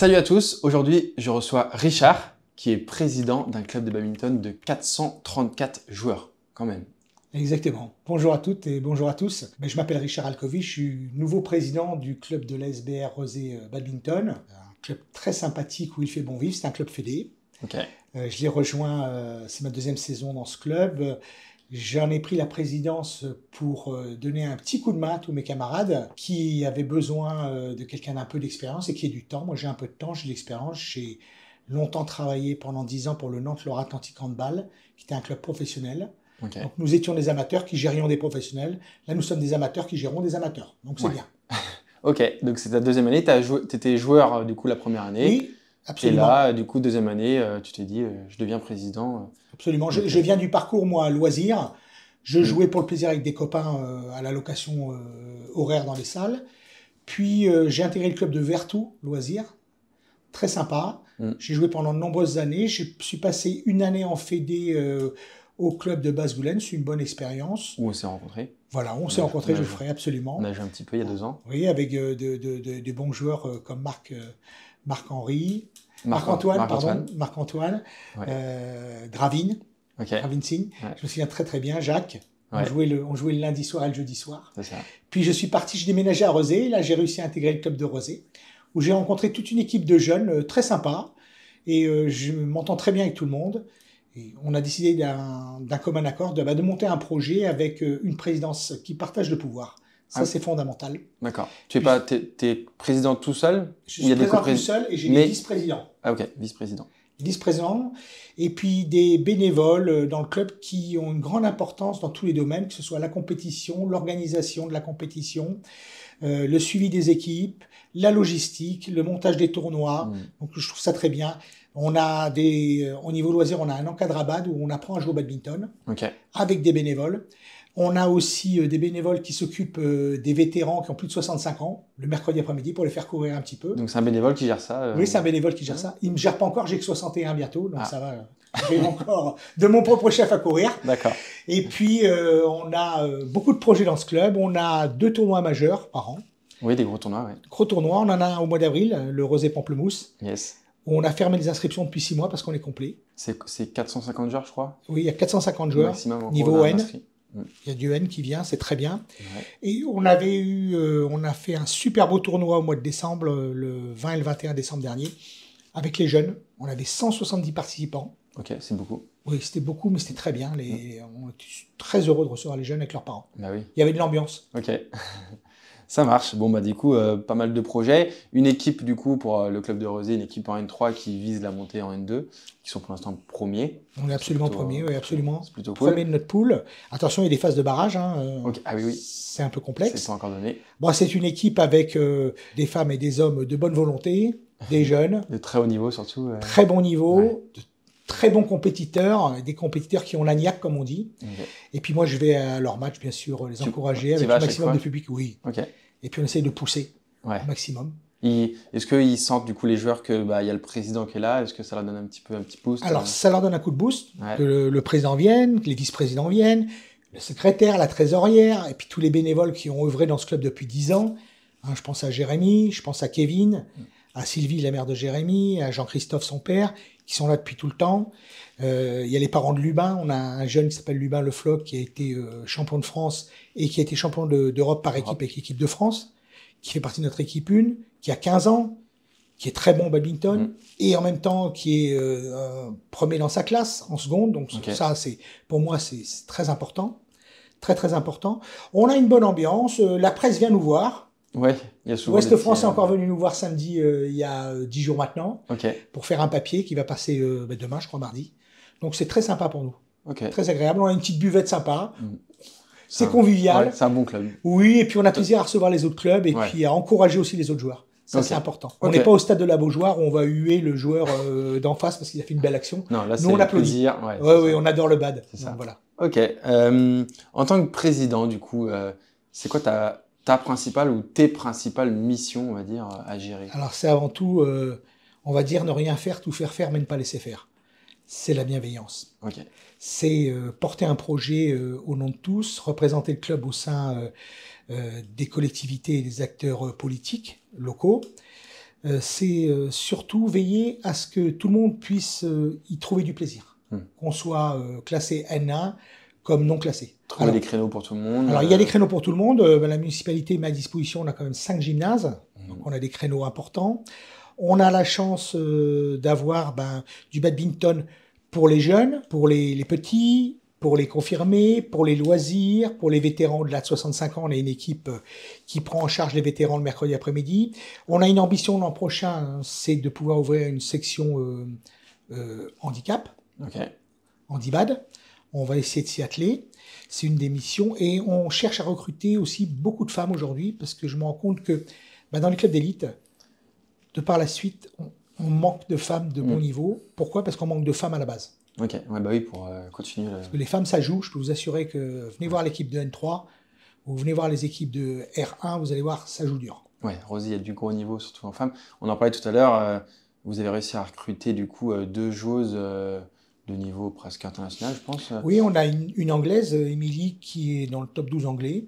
Salut à tous, aujourd'hui je reçois Richard qui est président d'un club de badminton de 434 joueurs, quand même. Exactement. Bonjour à toutes et bonjour à tous. Je m'appelle Richard Alkovich, je suis nouveau président du club de l'ASBR Rosé Badminton, un club très sympathique où il fait bon vivre, c'est un club fédé. Okay. Je l'ai rejoint, c'est ma deuxième saison dans ce club. J'en ai pris la présidence pour donner un petit coup de main à tous mes camarades qui avaient besoin de quelqu'un d'un peu d'expérience et qui ait du temps. Moi j'ai un peu de temps, j'ai de l'expérience, j'ai longtemps travaillé pendant 10 ans pour le Nantes Loire-Atlantique Handball, qui était un club professionnel. Okay. Donc nous étions des amateurs qui gérions des professionnels. Là, nous sommes des amateurs qui gérons des amateurs. Donc c'est bien. Ok, donc c'est ta deuxième année. Tu étais joueur du coup la première année. Oui, absolument. Et là, du coup, deuxième année, tu t'es dit, je deviens président. Absolument. Je viens du parcours, moi, loisir. Je jouais pour le plaisir avec des copains à la location horaire dans les salles. Puis j'ai intégré le club de Vertou, loisir. Très sympa. J'ai joué pendant de nombreuses années. Je suis passé une année en fédé au club de Basse-Goulaine, c'est une bonne expérience. Où on s'est rencontrés. Voilà, on s'est rencontrés, je le ferai absolument. On a joué un petit peu il y a 2 ans. Oui, avec des bons joueurs comme Marc-Antoine, ouais. Gravine, okay. Gravine Singh. Ouais. Je me souviens très très bien, Jacques. Ouais. On jouait le lundi soir et le jeudi soir. C'est ça. Puis je suis parti, j'ai déménagé à Rosé. Là, j'ai réussi à intégrer le club de Rosé, où j'ai rencontré toute une équipe de jeunes très sympa. Et je m'entends très bien avec tout le monde. Et on a décidé d'un commun accord de monter un projet avec une présidence qui partage le pouvoir. Ça, c'est fondamental. D'accord. Tu es président tout seul? Je suis président tout seul et j'ai des vice-présidents. Ah ok, vice-président. Vice-président. Et puis des bénévoles dans le club qui ont une grande importance dans tous les domaines, que ce soit la compétition, l'organisation de la compétition, le suivi des équipes, la logistique, le montage des tournois. Donc je trouve ça très bien. On a au niveau loisir, on a un encadre-abad où on apprend à jouer au badminton avec des bénévoles. On a aussi des bénévoles qui s'occupent des vétérans qui ont plus de 65 ans, le mercredi après-midi, pour les faire courir un petit peu. Donc c'est un bénévole qui gère ça Oui, c'est un bénévole qui gère ça. Il ne me gère pas encore, j'ai que 61 bientôt, donc ça va. J'ai encore de mon propre chef à courir. D'accord. Et puis, on a beaucoup de projets dans ce club. On a 2 tournois majeurs par an. Oui, des gros tournois, oui. Gros tournois, on en a un au mois d'avril, le Rosé Pamplemousse. Yes. On a fermé les inscriptions depuis 6 mois parce qu'on est complet. C'est 450 joueurs, je crois. Oui, il y a 450 joueurs, niveau N. Il y a du N qui vient, c'est très bien. Ouais. Et on a fait un super beau tournoi au mois de décembre, le 20 et le 21 décembre dernier, avec les jeunes. On avait 170 participants. Ok, c'est beaucoup. Oui, c'était beaucoup, mais c'était très bien. On était très heureux de recevoir les jeunes avec leurs parents. Bah oui. Il y avait de l'ambiance. Ok. Ça marche. Bon, bah, du coup, pas mal de projets. Une équipe, du coup, pour le club de Rosé, une équipe en N3 qui vise la montée en N2, qui sont pour l'instant premiers. On est absolument premiers, oui, absolument. C'est plutôt cool. Premier de notre pool. Attention, il y a des phases de barrage. Okay. Ah oui, oui. C'est un peu complexe. C'est pas encore donné. Bon, c'est une équipe avec des femmes et des hommes de bonne volonté, des jeunes. De très haut niveau, surtout. Très bon niveau, de très bons compétiteurs, des compétiteurs qui ont la niaque, comme on dit. Et puis moi, je vais à leur match, bien sûr, les encourager avec le maximum de public. Oui. Et puis on essaye de pousser au maximum. Est-ce qu'ils sentent du coup les joueurs que y a le président qui est là? Est-ce que ça leur donne un petit boost? Alors ça leur donne un coup de boost, que le président vienne, que les vice-présidents viennent, le secrétaire, la trésorière, et puis tous les bénévoles qui ont œuvré dans ce club depuis 10 ans. Je pense à Jérémy, je pense à Kevin, à Sylvie, la mère de Jérémy, à Jean-Christophe, son père, qui sont là depuis tout le temps. Il y a les parents de Lubin. On a un jeune qui s'appelle Lubin Le Floch qui a été champion de France et qui a été champion d'Europe par équipe avec l'équipe de France, qui fait partie de notre équipe 1, qui a 15 ans, qui est très bon au badminton et en même temps qui est premier dans sa classe en seconde. Donc ça, pour moi, c'est très important. Très, très important. On a une bonne ambiance. La presse vient nous voir. Ouais, il y a souvent Ouest France est encore venu nous voir samedi, il y a 10 jours maintenant, pour faire un papier qui va passer demain, je crois, mardi. Donc c'est très sympa pour nous. Très agréable. On a une petite buvette sympa. C'est convivial. Ouais, c'est un bon club. Oui, et puis on a plaisir à recevoir les autres clubs et puis à encourager aussi les autres joueurs. Ça, c'est important. On n'est pas au stade de la Beaujoire où on va huer le joueur d'en face parce qu'il a fait une belle action. Non, là, nous, on applaudit. Oui, on adore le bad. C'est ça. Voilà. Ok. En tant que président, du coup, c'est quoi ta principale ou tes principales missions, on va dire, à gérer? Alors, c'est avant tout, on va dire, ne rien faire, tout faire faire, mais ne pas laisser faire. C'est la bienveillance. C'est porter un projet au nom de tous, représenter le club au sein des collectivités et des acteurs politiques locaux, c'est surtout veiller à ce que tout le monde puisse y trouver du plaisir. Qu'on soit classé N1 comme non classé. Trouver des créneaux pour tout le monde. Alors, il y a des créneaux pour tout le monde. La municipalité met à disposition, on a quand même 5 gymnases. Donc, on a des créneaux importants. On a la chance d'avoir du badminton pour les jeunes, pour les petits, pour les confirmés, pour les loisirs, pour les vétérans au-delà de 65 ans. On a une équipe qui prend en charge les vétérans le mercredi après-midi. On a une ambition l'an prochain, c'est de pouvoir ouvrir une section handicap, handibad. On va essayer de s'y atteler. C'est une des missions. Et on cherche à recruter aussi beaucoup de femmes aujourd'hui, parce que je me rends compte que dans les clubs d'élite, de par la suite, on manque de femmes de bon niveau. Pourquoi? Parce qu'on manque de femmes à la base. Ok, ouais, bah oui, pour continuer. Parce que les femmes, ça joue. Je peux vous assurer que venez voir l'équipe de N3, ou venez voir les équipes de R1, vous allez voir, ça joue dur. Ouais, Rosie, il y a du gros niveau, surtout en femmes. On en parlait tout à l'heure, vous avez réussi à recruter du coup 2 joueuses de niveau presque international, je pense. Oui, on a une Anglaise, Émilie, qui est dans le top 12 anglais.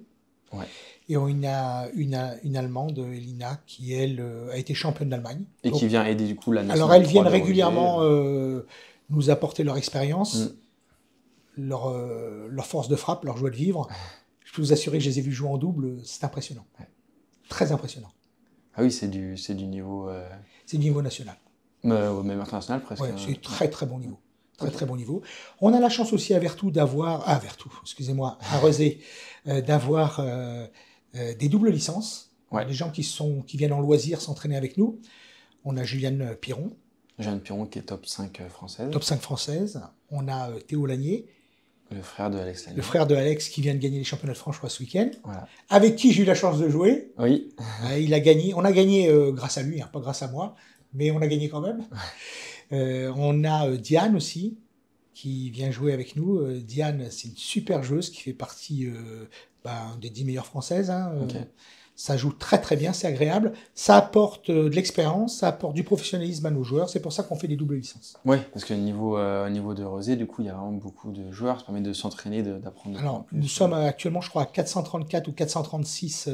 Ouais. Et on a une Allemande, Elina, qui, elle, a été championne d'Allemagne. Et qui vient aider du coup la nationale. Alors, elles viennent régulièrement nous apporter leur expérience, leur force de frappe, leur joie de vivre. Je peux vous assurer que je les ai vus jouer en double, c'est impressionnant. Ouais. Très impressionnant. Ah oui, c'est du niveau... C'est du niveau national. Même international presque. Oui, c'est très très bon niveau. Très bon niveau. On a la chance aussi à Vertou d'avoir... à Rezé, d'avoir des doubles licences. Ouais. Des gens qui viennent en loisir s'entraîner avec nous. On a Juliane Piron. Juliane Piron qui est top 5 française. Top 5 française. On a Théo Lanier. Le frère de Alex Lanier. Le frère de Alex qui vient de gagner les championnats de France, je crois, ce week-end. Voilà. Avec qui j'ai eu la chance de jouer. Oui. Il a gagné. On a gagné grâce à lui, pas grâce à moi, mais on a gagné quand même. On a Diane aussi, qui vient jouer avec nous. Diane, c'est une super joueuse qui fait partie des 10 meilleures françaises. Okay. Ça joue très très bien, c'est agréable. Ça apporte de l'expérience, ça apporte du professionnalisme à nos joueurs. C'est pour ça qu'on fait des doubles licences. Oui, parce qu'au niveau de Rezé, du coup, il y a vraiment beaucoup de joueurs. Ça permet de s'entraîner, d'apprendre. Alors, nous sommes actuellement, je crois, à 434 ou 436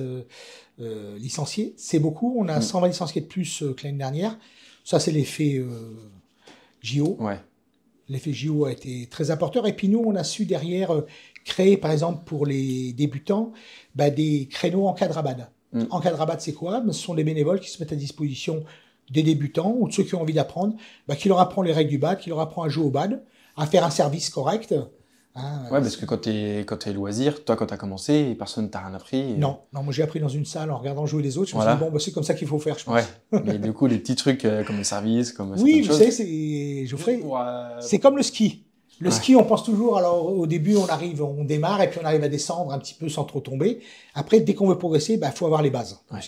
licenciés. C'est beaucoup. On a 120 licenciés de plus que l'année dernière. Ça, c'est l'effet JO. Ouais. L'effet JO a été très apporteur. Et puis nous, on a su derrière créer, par exemple, pour les débutants, des créneaux en quadrabad. En quadrabad, c'est quoi? Ce sont des bénévoles qui se mettent à disposition des débutants ou de ceux qui ont envie d'apprendre, qui leur apprend les règles du bad, qui leur apprend à jouer au bad, à faire un service correct. Ouais, parce que quand t'es loisir, toi, quand t'as commencé, personne t'a rien appris. Non, moi j'ai appris dans une salle en regardant jouer les autres. Je me suis dit, c'est comme ça qu'il faut faire, je pense. Ouais, mais du coup, les petits trucs comme le service, comme oui, vous savez, Geoffrey, c'est comme le ski. Le ski, on pense toujours, alors au début, on démarre et puis on arrive à descendre un petit peu sans trop tomber. Après, dès qu'on veut progresser, faut avoir les bases. Ouais.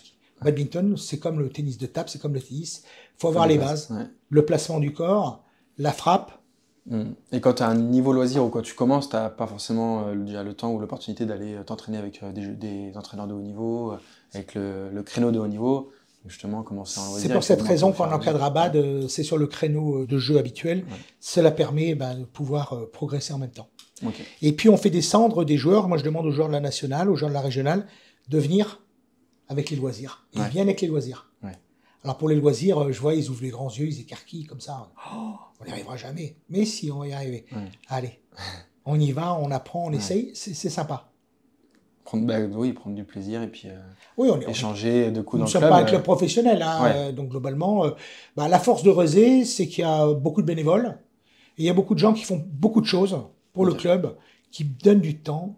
Badminton, c'est comme le tennis de table, c'est comme le tennis. Faut avoir les bases. Ouais. Le placement du corps, la frappe. Et quand tu as un niveau loisir ou quand tu commences, tu n'as pas forcément déjà le temps ou l'opportunité d'aller t'entraîner avec des entraîneurs de haut niveau, avec le créneau de haut niveau. Justement, commencer en loisir. C'est pour cette raison qu'en encadre à BAD, c'est sur le créneau de jeu habituel. Ouais. Cela permet de pouvoir progresser en même temps. Okay. Et puis, on fait descendre des joueurs. Moi, je demande aux joueurs de la nationale, aux joueurs de la régionale, de venir avec les loisirs. Ils viennent avec les loisirs. Ouais. Alors, pour les loisirs, je vois, ils ouvrent les grands yeux, ils écarquillent comme ça. Oh, on n'y arrivera jamais. Mais si, on va y arriver. Ouais. Allez, on y va, on apprend, on essaye. C'est sympa. Prendre du plaisir et puis échanger de coups dans le club. Nous ne sommes pas un club professionnel, donc globalement, la force de Rezé, c'est qu'il y a beaucoup de bénévoles et il y a beaucoup de gens qui font beaucoup de choses pour le club, qui donnent du temps,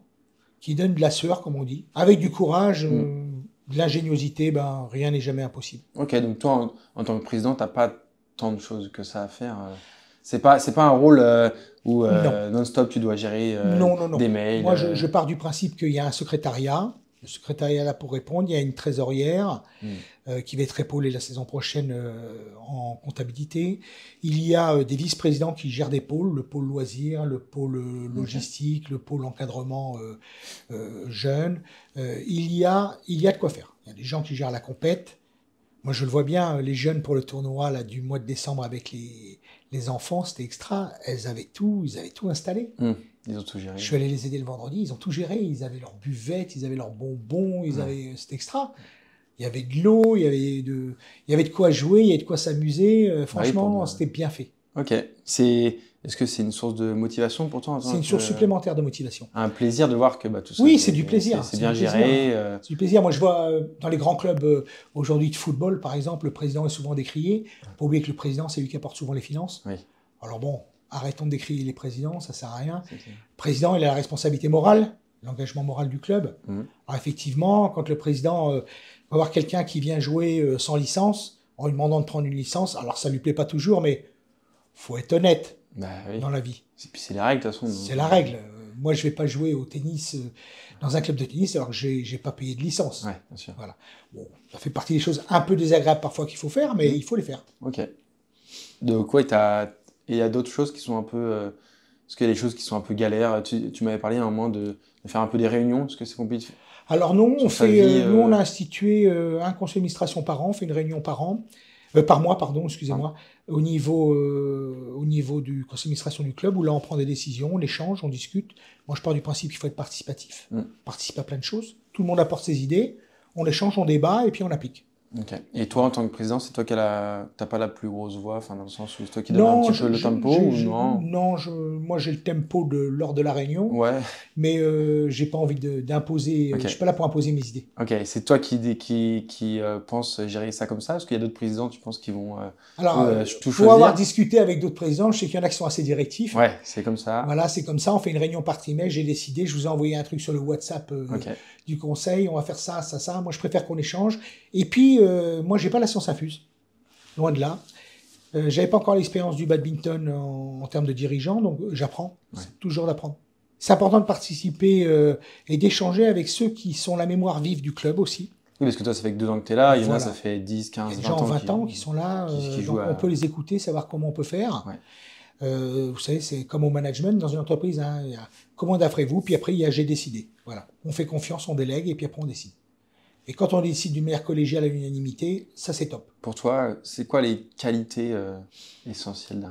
qui donnent de la sueur, comme on dit, avec du courage, de l'ingéniosité, rien n'est jamais impossible. Ok, donc toi, en tant que président, tu n'as pas tant de choses que ça à faire C'est pas un rôle où non-stop tu dois gérer des mails. Moi, je pars du principe qu'il y a un secrétariat. Le secrétariat est là pour répondre. Il y a une trésorière qui va être épaulée la saison prochaine en comptabilité. Il y a des vice-présidents qui gèrent des pôles, le pôle loisirs, le pôle logistique, le pôle encadrement jeune. Il y a de quoi faire. Il y a des gens qui gèrent la compète. Moi, je le vois bien, les jeunes pour le tournoi là, du mois de décembre avec les enfants, c'était extra. Ils avaient tout installé. Ils ont tout géré. Je suis allé les aider le vendredi, ils ont tout géré. Ils avaient leur buvette, ils avaient leurs bonbons, c'était extra. Il y avait de l'eau, il y avait de quoi jouer, il y avait de quoi s'amuser. Franchement, c'était bien fait. Ok. Est-ce que c'est une source de motivation pour toi? C'est une source supplémentaire de motivation. Un plaisir de voir que tout ça. Oui, c'est du plaisir. C'est bien géré. C'est du plaisir. Moi, je vois dans les grands clubs aujourd'hui de football, par exemple, le président est souvent décrié. Faut pas oublier que le président, c'est lui qui apporte souvent les finances. Oui. Alors bon, arrêtons de décrier les présidents, ça sert à rien. Le président, il a la responsabilité morale, l'engagement moral du club. Alors effectivement, quand le président va voir quelqu'un qui vient jouer sans licence, en lui demandant de prendre une licence, alors ça lui plaît pas toujours, mais faut être honnête dans la vie. Et puis c'est la règle de toute façon. C'est la règle. Moi, je vais pas jouer au tennis dans un club de tennis alors que j'ai pas payé de licence. Ouais, bien sûr. Voilà. Bon, ça fait partie des choses un peu désagréables parfois qu'il faut faire, mais il faut les faire. Ok. Donc ouais, il y a d'autres choses qui sont un peu... Est-ce qu'il y a des choses qui sont un peu galères? Tu m'avais parlé à un moment de faire un peu des réunions. Est-ce que c'est compliqué? Alors non, nous on a institué un conseil d'administration par an, on fait une réunion par mois, pardon, excusez-moi, au niveau du conseil d'administration du club, où là on prend des décisions, on échange, on discute. Moi je pars du principe qu'il faut être participatif, participer à plein de choses. Tout le monde apporte ses idées, on échange, on débat et puis on applique. Ok. Et toi, en tant que président, c'est toi qui t'as pas la plus grosse voix, enfin dans le sens où c'est toi qui donne un petit peu le tempo ou non? Non, moi j'ai le tempo lors de la réunion, mais j'ai pas envie d'imposer. Je suis pas là pour imposer mes idées. Ok. C'est toi qui pense gérer ça comme ça? Est-ce qu'il y a d'autres présidents, tu penses, qui vont tout choisir? Pour avoir discuté avec d'autres présidents, je sais qu'il y en a qui sont assez directifs. Ouais, c'est comme ça. Voilà, c'est comme ça. On fait une réunion par trimestre. J'ai décidé. Je vous ai envoyé un truc sur le WhatsApp du conseil. On va faire ça, ça, ça. Moi, je préfère qu'on échange. Et puis moi, j'ai pas la science infuse, loin de là. J'avais pas encore l'expérience du badminton en termes de dirigeant, donc j'apprends. C'est toujours d'apprendre. C'est important de participer et d'échanger avec ceux qui sont la mémoire vive du club aussi. Oui, parce que toi, ça fait que 2 ans que tu es là. Il y en a, ça fait 10, 15, 20 ans. 20 ans qui sont là. Donc on peut les écouter, savoir comment on peut faire. Vous savez, c'est comme au management dans une entreprise. Il y a comment d'après-vous, puis après il y a j'ai décidé. Voilà. On fait confiance, on délègue et puis après on décide. Et quand on décide d'une manière collégiale à l'unanimité, ça c'est top. Pour toi, c'est quoi les qualités essentielles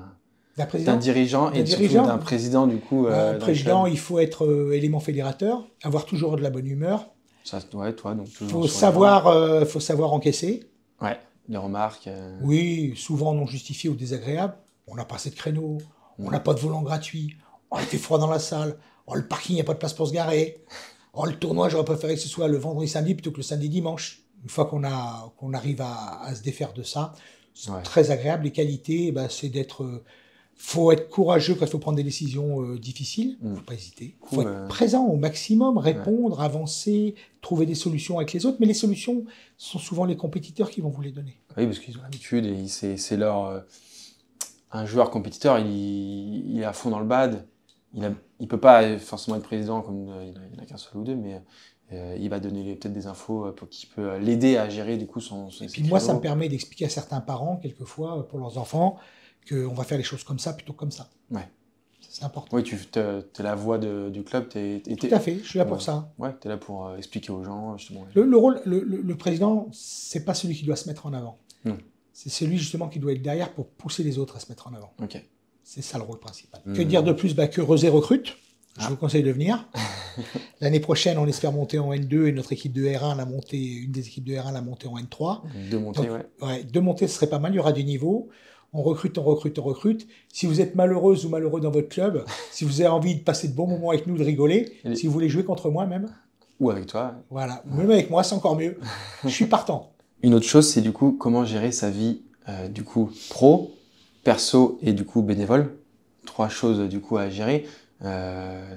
d'un dirigeant et surtout d'un président du coup un président, il faut être élément fédérateur, avoir toujours de la bonne humeur. Ça, ouais, toi, donc toujours. Faut savoir encaisser. Ouais, les remarques. Oui, souvent non justifiées ou désagréables. On n'a pas assez de créneaux, on n'a pas de volant gratuit, oh, il fait froid dans la salle, oh, le parking, il n'y a pas de place pour se garer. Oh, le tournoi, j'aurais préféré que ce soit le vendredi samedi plutôt que le samedi dimanche. Une fois qu'on arrive à se défaire de ça, c'est très agréable. Les qualités, c'est d'être... faut être courageux quand il faut prendre des décisions difficiles. Il ne faut pas hésiter. Il faut être présent au maximum, répondre, avancer, trouver des solutions avec les autres. Mais les solutions sont souvent les compétiteurs qui vont vous les donner. Oui, parce qu'ils ont l'habitude et c'est leur... un joueur compétiteur, il est à fond dans le bad. Il peut pas forcément être président comme il n'a qu'un seul ou deux, mais il va donner peut-être des infos qui peut l'aider à gérer du coup ses puis moi, ça me permet d'expliquer à certains parents, quelquefois, pour leurs enfants, qu'on va faire les choses comme ça plutôt que comme ça. Ouais. C'est important. Oui, tu es la voix du club. Tout à fait, je suis là pour ça. Ouais, tu es là pour expliquer aux gens. Justement. Le président, c'est pas celui qui doit se mettre en avant. Non. C'est celui justement qui doit être derrière pour pousser les autres à se mettre en avant. Ok. C'est ça le rôle principal. Que dire de plus? Que Rosé recrute. Je vous conseille de venir. L'année prochaine, on espère monter en N2 et notre équipe de R1 une des équipes de R1 l'a montée en N3. Deux montées, deux montées, ce serait pas mal. Il y aura du niveau. On recrute. Si vous êtes malheureuse ou malheureux dans votre club, si vous avez envie de passer de bons moments avec nous, de rigoler, si vous voulez jouer contre moi même. Ou avec toi. Voilà. Même avec moi, c'est encore mieux. Je suis partant. Une autre chose, c'est du coup comment gérer sa vie du coup pro, perso et du coup bénévole. 3 choses du coup à gérer.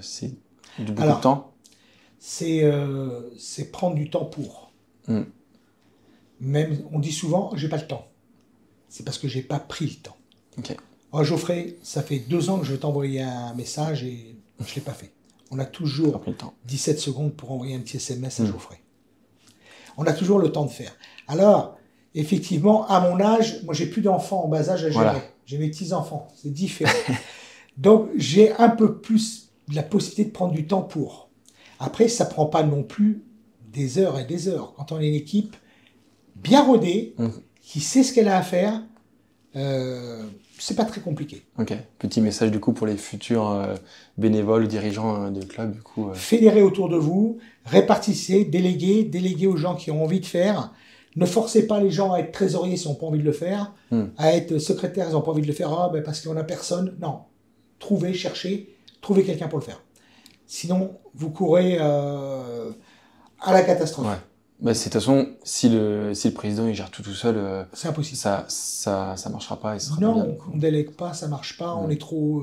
C'est beaucoup de temps. C'est prendre du temps pour. Même on dit souvent j'ai pas le temps. C'est parce que j'ai pas pris le temps. Okay. Alors Geoffrey, ça fait 2 ans que je vais t'envoyer un message et je l'ai pas fait. On a toujours 17 secondes pour envoyer un petit SMS à Geoffrey. On a toujours le temps de faire. Alors, effectivement, à mon âge, moi j'ai plus d'enfants en bas âge à gérer. Voilà. J'ai mes petits-enfants, c'est différent. Donc j'ai un peu plus la possibilité de prendre du temps pour. Après, ça prend pas non plus des heures et des heures. Quand on est une équipe bien rodée, qui sait ce qu'elle a à faire, c'est pas très compliqué. Ok. Petit message du coup pour les futurs bénévoles, dirigeants de club du coup. Fédérez autour de vous, répartissez, déléguez aux gens qui ont envie de faire. Ne forcez pas les gens à être trésoriers s'ils n'ont pas envie de le faire, à être secrétaire, ils n'ont pas envie de le faire, parce qu'on n'a personne. Non. Trouvez, cherchez, trouvez quelqu'un pour le faire. Sinon, vous courez à la catastrophe. Ouais. Bah, de toute façon, si le président il gère tout seul, c'est impossible. Ça marchera pas. Et ça sera non, pas bien, on délègue pas, ça marche pas, on est trop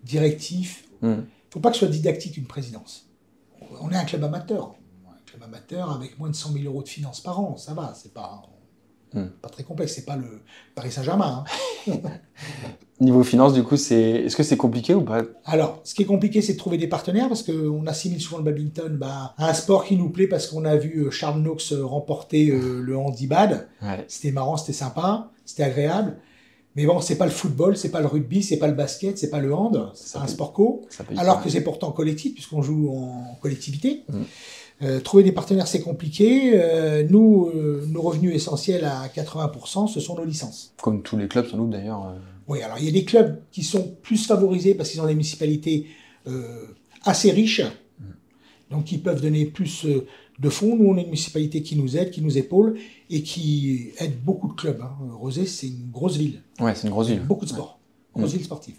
directif. Faut pas que ce soit didactique une présidence. On est un club amateur. Un club amateur avec moins de 100 000 € de finances par an, ça va, c'est pas très complexe, c'est pas le Paris Saint-Germain. Niveau finance, du coup, est-ce que c'est compliqué ou pas? Alors, ce qui est compliqué, c'est de trouver des partenaires, parce qu'on assimile souvent le badminton à un sport qui nous plaît, parce qu'on a vu Charles Knox remporter le handibad. Ouais. C'était marrant, c'était sympa, c'était agréable. Mais bon, c'est pas le football, c'est pas le rugby, c'est pas le basket, c'est pas le hand, c'est un sport co. Alors que c'est pourtant collectif, puisqu'on joue en collectivité. Trouver des partenaires, c'est compliqué. Nos revenus essentiels à 80%, ce sont nos licences. Comme tous les clubs, sans doute d'ailleurs. Oui, alors il y a des clubs qui sont plus favorisés parce qu'ils ont des municipalités assez riches, donc qui peuvent donner plus de fonds. Nous, on est une municipalité qui nous aide, qui nous épaule et qui aide beaucoup de clubs. Rozay, c'est une grosse ville. Ouais, c'est une grosse ville. Beaucoup de sport. Grosse ville sportive.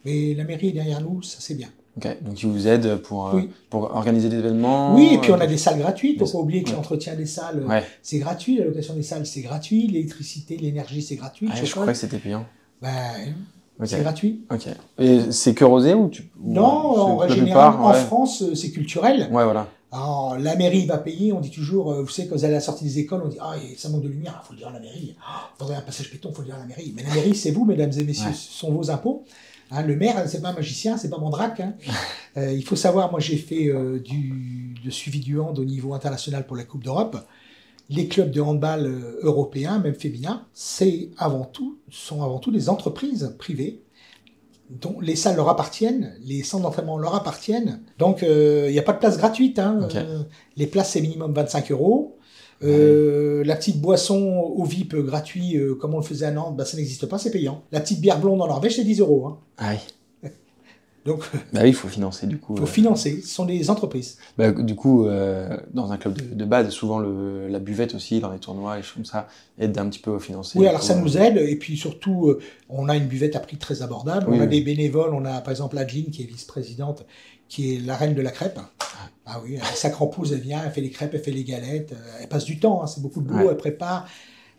Mais la mairie est derrière nous, ça c'est bien. Ok, donc ils vous aident pour organiser des événements. Oui, et puis on a des salles gratuites. Il ne faut pas oublier que l'entretien des salles, c'est gratuit. La location des salles, c'est gratuit. L'électricité, l'énergie, c'est gratuit. Je crois que c'était payant. C'est gratuit. Ok. Et c'est que Rozay ou non, en règle générale, en France, c'est culturel. Ouais, voilà. Alors, la mairie va payer, on dit toujours, vous savez, quand vous allez à la sortie des écoles, on dit, ça manque de lumière, il faut le dire à la mairie. Il faudrait un passage piéton, il faut le dire à la mairie. Mais la mairie, c'est vous, mesdames et messieurs, ce sont vos impôts. Le maire, c'est pas un magicien, c'est pas Mandrake. Il faut savoir, moi j'ai fait de suivi du hand au niveau international pour la Coupe d'Europe. Les clubs de handball européens, même féminins, sont avant tout des entreprises privées dont les salles leur appartiennent, les centres d'entraînement leur appartiennent. Donc il n'y a pas de place gratuite. Les places c'est minimum 25 €. La petite boisson au VIP gratuit, comme on le faisait à Nantes, ça n'existe pas, c'est payant. La petite bière blonde en Norvège, c'est 10 €. Ah oui. Donc, oui, il faut financer du coup. Il faut financer, ce sont des entreprises. Du coup, dans un club de base, souvent la buvette aussi, dans les tournois, les choses comme ça, aide un petit peu à financer. Oui, alors ça nous aide, et puis surtout, on a une buvette à prix très abordable. On a des bénévoles, on a par exemple Adeline, qui est vice-présidente, qui est la reine de la crêpe. Ah oui, sa crampouse, elle vient, elle fait les crêpes, elle fait les galettes, elle passe du temps, c'est beaucoup de boulot, elle prépare,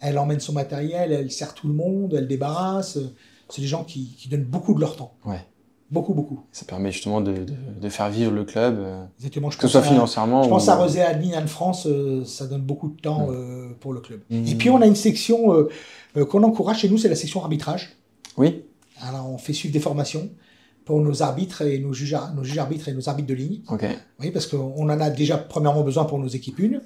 elle emmène son matériel, elle sert tout le monde, elle débarrasse. C'est des gens qui donnent beaucoup de leur temps. Ouais. Beaucoup. Ça permet justement de faire vivre le club, exactement, que ce soit financièrement. Je pense à Rozay, Adeline, Anne-France, ça donne beaucoup de temps pour le club. Et puis on a une section qu'on encourage chez nous, c'est la section arbitrage. Oui. Alors on fait suivre des formations pour nos arbitres et nos juges arbitres et nos arbitres de ligne. Ok. Oui, parce qu'on en a déjà premièrement besoin pour nos équipes une.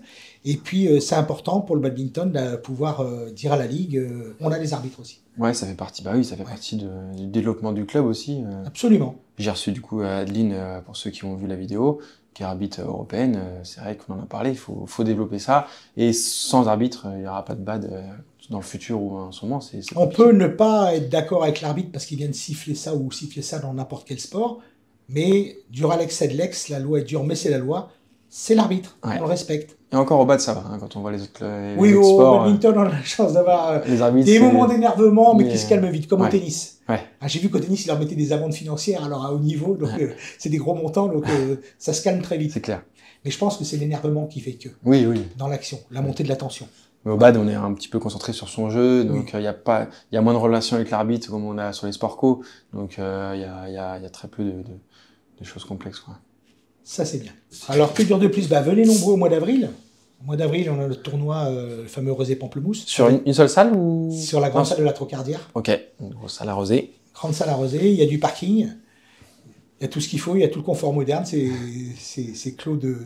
Et puis c'est important pour le badminton de pouvoir dire à la ligue, on a des arbitres aussi. Ouais, ça fait partie. Ça fait partie du développement du club aussi. Absolument. J'ai reçu du coup Adeline, pour ceux qui ont vu la vidéo, qui est arbitre européenne. C'est vrai qu'on en a parlé. Il faut développer ça. Et sans arbitre, il n'y aura pas de bad dans le futur ou en ce moment. On peut ne pas être d'accord avec l'arbitre parce qu'il vient de siffler ça ou siffler ça dans n'importe quel sport. Mais dur Alex c'est de l'ex, la loi est dure, mais c'est la loi. C'est l'arbitre, on le respecte. Et encore au bad, ça va, quand on voit les autres au sports. badminton, on a la chance d'avoir des moments d'énervement, mais qui se calment vite, comme au tennis. Ouais. J'ai vu qu'au tennis, ils leur mettaient des amendes financières alors à haut niveau, donc c'est des gros montants, donc ça se calme très vite. C'est clair. Mais je pense que c'est l'énervement qui fait que. Oui. Dans l'action, la montée de la tension. Mais au bad, on est un petit peu concentré sur son jeu, donc il y a moins de relations avec l'arbitre comme on a sur les sports co, donc il y a très peu de choses complexes, quoi. Ça, c'est bien. Alors, que dire de plus? Venez nombreux au mois d'avril. Au mois d'avril, on a le tournoi, le fameux Rozay Pamplemousse. Sur une seule salle ou? Sur la grande salle de la Trocardière. Ok, une grosse salle à Rozay. Grande salle à Rozay, il y a du parking, il y a tout ce qu'il faut, il y a tout le confort moderne, c'est clos de...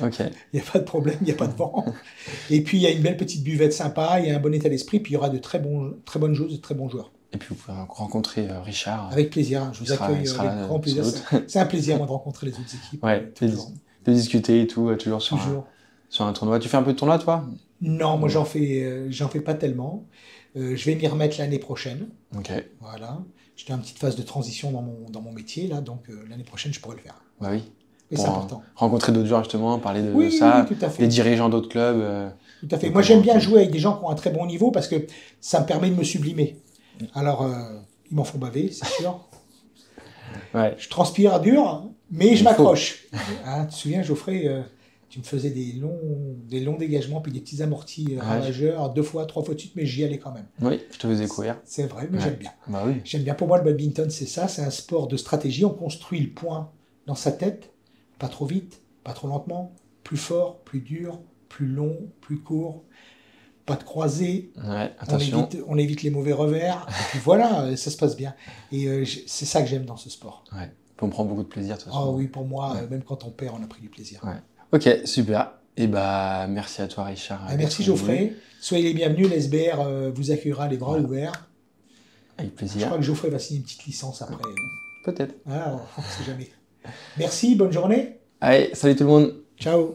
Ok. Il n'y a pas de problème, il n'y a pas de vent. Et puis, il y a une belle petite buvette sympa, il y a un bon état d'esprit, puis il y aura de très bonnes choses, de très bons joueurs. Et puis vous pouvez rencontrer Richard. Avec plaisir, je vous accueille avec grand plaisir. C'est un plaisir moi, de rencontrer les autres équipes. Ouais, de discuter et tout, toujours sur un tournoi. Tu fais un peu de tournoi, toi? Non, moi j'en fais pas tellement. Je vais m'y remettre l'année prochaine. Ok. Voilà. J'étais en petite phase de transition dans mon métier, là, donc l'année prochaine je pourrai le faire. Bah oui. Mais c'est important. Rencontrer d'autres joueurs, justement, parler de Oui, ça, oui, tout à fait. les dirigeants d'autres clubs. Tout à fait. Moi, j'aime bien jouer avec des gens qui ont un très bon niveau parce que ça me permet de me sublimer. Alors, ils m'en font baver, c'est sûr. Ouais. Je transpire dur, mais je m'accroche. Hein, tu te souviens, Geoffrey, tu me faisais des longs dégagements puis des petits amortis ravageurs 2 fois, 3 fois de suite, mais j'y allais quand même. Oui, je te faisais courir. C'est vrai, mais j'aime bien. Bah oui. J'aime bien. Pour moi, le badminton, c'est ça. C'est un sport de stratégie. On construit le point dans sa tête, pas trop vite, pas trop lentement, plus fort, plus dur, plus long, plus court, pas de croisée, ouais, attention. On évite les mauvais revers, et puis voilà, ça se passe bien. Et c'est ça que j'aime dans ce sport. Ouais. On prend beaucoup de plaisir, de toute façon. Oh oui, pour moi, même quand on perd, on a pris du plaisir. Ouais. Ok, super. Et bah, merci à toi, Richard. Merci, Geoffrey. Soyez les bienvenus, l'SBR vous accueillera les bras ouverts. Avec plaisir. Je crois que Geoffrey va signer une petite licence après. Peut-être. Ah, on ne sait jamais. Merci, bonne journée. Allez, salut tout le monde. Ciao.